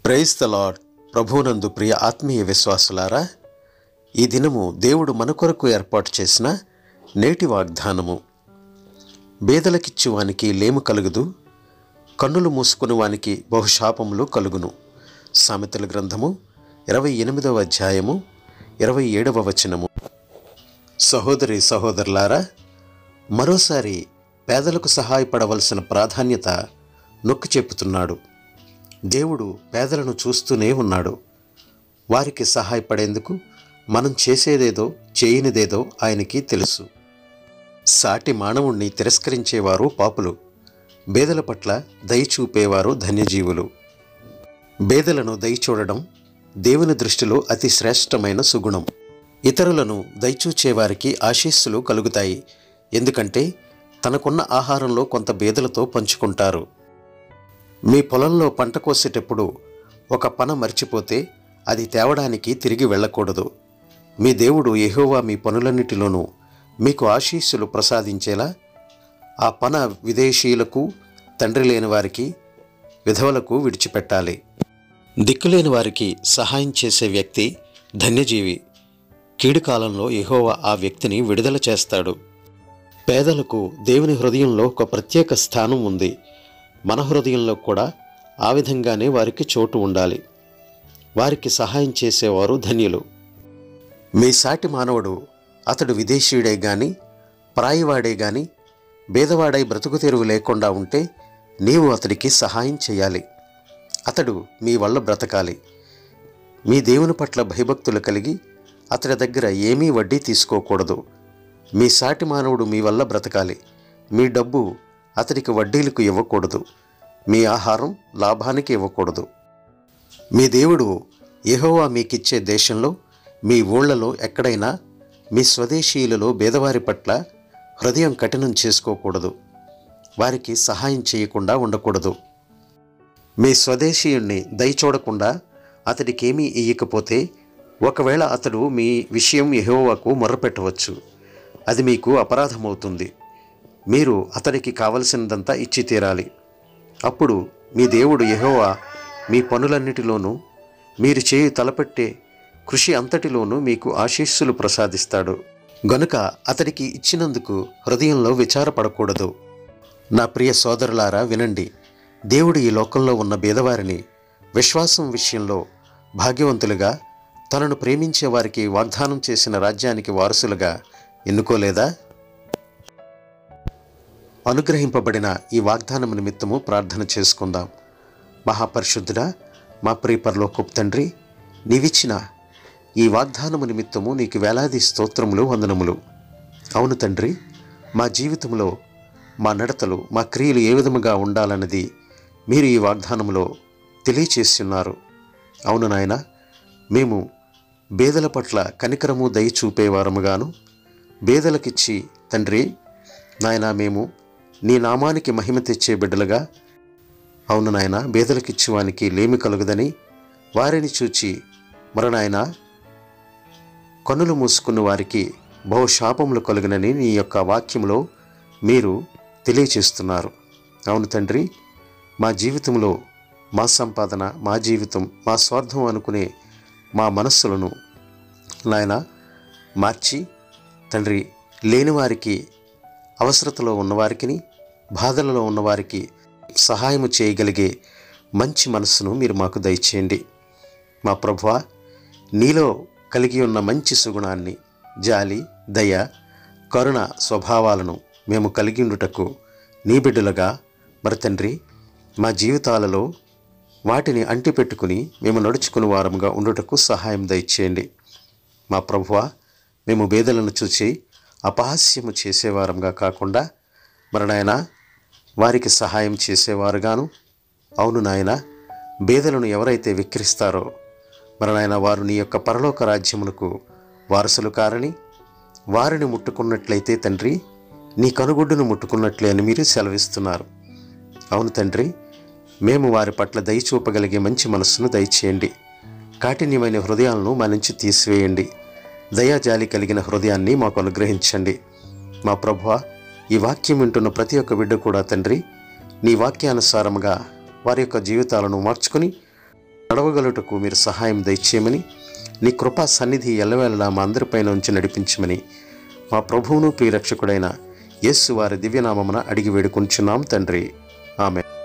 Praise the lord. ప్రభువునందు ప్రియ ఆత్మీయ విశ్వాసులారా, ఈ దినము దేవుడు మన కొరకు ఏర్పాటు చేసిన నేటి వాగ్దానము. బేదలకిచ్చువానికి లేము కలుగుదు, కన్నులు మూసుకుని వానికి బహుశాపములు కలుగును. సామెతల గ్రంథము 28వ అధ్యాయము 27వ వచనము. సహోదరి సహోదరులారా, మరోసారి పేదలకు సహాయపడవలసిన ప్రాధాన్యత నొక్కి చెప్పుతున్నాడు. దేవుడు పేదలను చూస్తూనే ఉన్నాడు. వారికి సహాయపడేందుకు మనం చేసేదేదో చేయనిదేదో ఆయనకి తెలుసు. సాటి మానవుణ్ణి తిరస్కరించేవారు పాపులు, బేదల పట్ల దయ చూపేవారు ధన్యజీవులు. బేదలను దయ చూడడం దేవుని దృష్టిలో అతి శ్రేష్టమైన సుగుణం. ఇతరులను దయచూచేవారికి ఆశీస్సులు కలుగుతాయి. ఎందుకంటే తనకున్న ఆహారంలో కొంత బేదలతో పంచుకుంటారు. మీ పొలంలో పంట కోసేటప్పుడు ఒక పన మర్చిపోతే అది తేవడానికి తిరిగి వెళ్ళకూడదు. మీ దేవుడు యెహోవా మీ పనులన్నిటిలోనూ మీకు ఆశీస్సులు ప్రసాదించేలా ఆ పన విదేశీయులకు, తండ్రి లేని వారికి, విధవలకు విడిచిపెట్టాలి. దిక్కులేని వారికి సహాయం చేసే వ్యక్తి ధన్యజీవి. కీడుకాలంలో యెహోవా ఆ వ్యక్తిని విడుదల చేస్తాడు. పేదలకు దేవుని హృదయంలో ఒక ప్రత్యేక స్థానం ఉంది. మన హృదయంలో కూడా ఆ విధంగానే వారికి చోటు ఉండాలి. వారికి సహాయం చేసేవారు ధన్యులు. మీ సాటి మానవుడు, అతడు విదేశీయుడే గాని, పరాయివాడే గాని, బేదవాడై బ్రతుకు తెరువు లేకుండా ఉంటే నీవు అతడికి సహాయం చేయాలి. అతడు మీ వల్ల బ్రతకాలి. మీ దేవుని పట్ల భయభక్తులు కలిగి అతడి దగ్గర ఏమీ వడ్డీ తీసుకోకూడదు. మీ సాటి మానవుడు మీ వల్ల బ్రతకాలి. మీ డబ్బు అతడికి వడ్డీలకు ఇవ్వకూడదు. మీ ఆహారం లాభానికి ఇవ్వకూడదు. మీ దేవుడు యెహోవా మీకిచ్చే దేశంలో, మీ ఊళ్ళలో ఎక్కడైనా మీ స్వదేశీయులలో బేదవారి పట్ల హృదయం కఠినం చేసుకోకూడదు. వారికి సహాయం చేయకుండా ఉండకూడదు. మీ స్వదేశీయుణ్ణి దయచూడకుండా అతడికేమీ ఇయ్యకపోతే ఒకవేళ అతడు మీ విషయం యెహోవాకు మొర్రపెట్టవచ్చు. అది మీకు అపరాధమవుతుంది. మీరు అతడికి కావలసినదంతా ఇచ్చి తీరాలి. అప్పుడు మీ దేవుడు యెహోవా మీ పనులన్నిటిలోనూ, మీరు చేయు తలపెట్టే కృషి అంతటిలోనూ మీకు ఆశీస్సులు ప్రసాదిస్తాడు. గనుక అతడికి ఇచ్చినందుకు హృదయంలో విచారపడకూడదు. నా ప్రియ సోదరులారా, వినండి. దేవుడు ఈ లోకంలో ఉన్న బీదవారిని విశ్వాసం విషయంలో భాగ్యవంతులుగా, తనను ప్రేమించే వారికి వాగ్దానం చేసిన రాజ్యానికి వారసులుగా ఎన్నుకోలేదా? అనుగ్రహింపబడిన ఈ వాగ్దానం నిమిత్తము ప్రార్థన చేసుకుందాం. మహాపరిశుద్ధుడా, మా ప్రియ పరలోకపు తండ్రి, నీవిచ్చిన ఈ వాగ్దానము నిమిత్తము నీకు వేలాది స్తోత్రములు, వందనములు. అవును తండ్రి, మా జీవితంలో మా నడతలు, మా క్రియలు ఏ విధముగా ఉండాలన్నది మీరు ఈ వాగ్దానములో తెలియచేస్తున్నారు. అవును నాయన, మేము బేదల పట్ల కనికరము దయ చూపేవారముగాను, బేదలకిచ్చి తండ్రి నాయన మేము నీ నామానికి మహిమ తెచ్చే బిడ్డలుగా, అవును నాయన, బేదలకిచ్చువానికి లేమి కలుగుదని వారిని చూచి మరనాయన కన్నులు మూసుకున్న వారికి బహుశాపములు కలుగునని నీ యొక్క వాక్యంలో మీరు తెలియచేస్తున్నారు. అవును తండ్రి, మా జీవితంలో మా సంపాదన, మా జీవితం, మా స్వార్థం అనుకునే మా మనస్సులను నాయన మార్చి తండ్రి, లేనివారికి, అవసరతలో ఉన్నవారికి, బాధలలో ఉన్నవారికి సహాయము చేయగలిగే మంచి మనస్సును మీరు మాకు దయచేయండి. మా ప్రభువా, నీలో కలిగి ఉన్న మంచి సుగుణాన్ని, జాలి, దయ, కరుణ స్వభావాలను మేము కలిగి ఉండుటకు నీ బిడ్డలుగా మరి తండ్రి మా జీవితాలలో వాటిని అంటిపెట్టుకుని మేము నడుచుకుని వారముగా ఉండుటకు సహాయం దయచేయండి. మా ప్రభువా, మేము బేదలను చూసి అపహాస్యము చేసేవారంగా కాకుండా మరి నాయన వారికి సహాయం చేసేవారుగాను, అవును నాయన, బేదలను ఎవరైతే విక్రిస్తారో మరి నాయన వారు నీ యొక్క పరలోక రాజ్యమునకు వారసులు కారని, వారిని ముట్టుకున్నట్లయితే తండ్రి నీ కనుగుడ్డును ముట్టుకున్నట్లే అని మీరు సెలవిస్తున్నారు. అవును తండ్రి, మేము వారి పట్ల దయ చూపగలిగే మంచి మనస్సును దయచేయండి. కాఠిన్యమైన హృదయాలను మా నుంచి తీసివేయండి. దయాజాలి కలిగిన హృదయాన్ని మాకు అనుగ్రహించండి. మా ప్రభువా, ఈ వాక్యం వింటున్న ప్రతి ఒక్క బిడ్డ కూడా తండ్రి నీ వాక్యానుసారముగా వారి యొక్క జీవితాలను మార్చుకుని నడవగలుటకు మీరు సహాయం దయచేయమని, నీ కృపా సన్నిధి ఎల్లవేళలా మా అందరిపైన ఉంచి నడిపించమని మా ప్రభువును ప్రియరక్షకుడైన యేసు వారి దివ్యనామమున అడిగి వేడుకొంచున్నాం తండ్రి. ఆమేన్.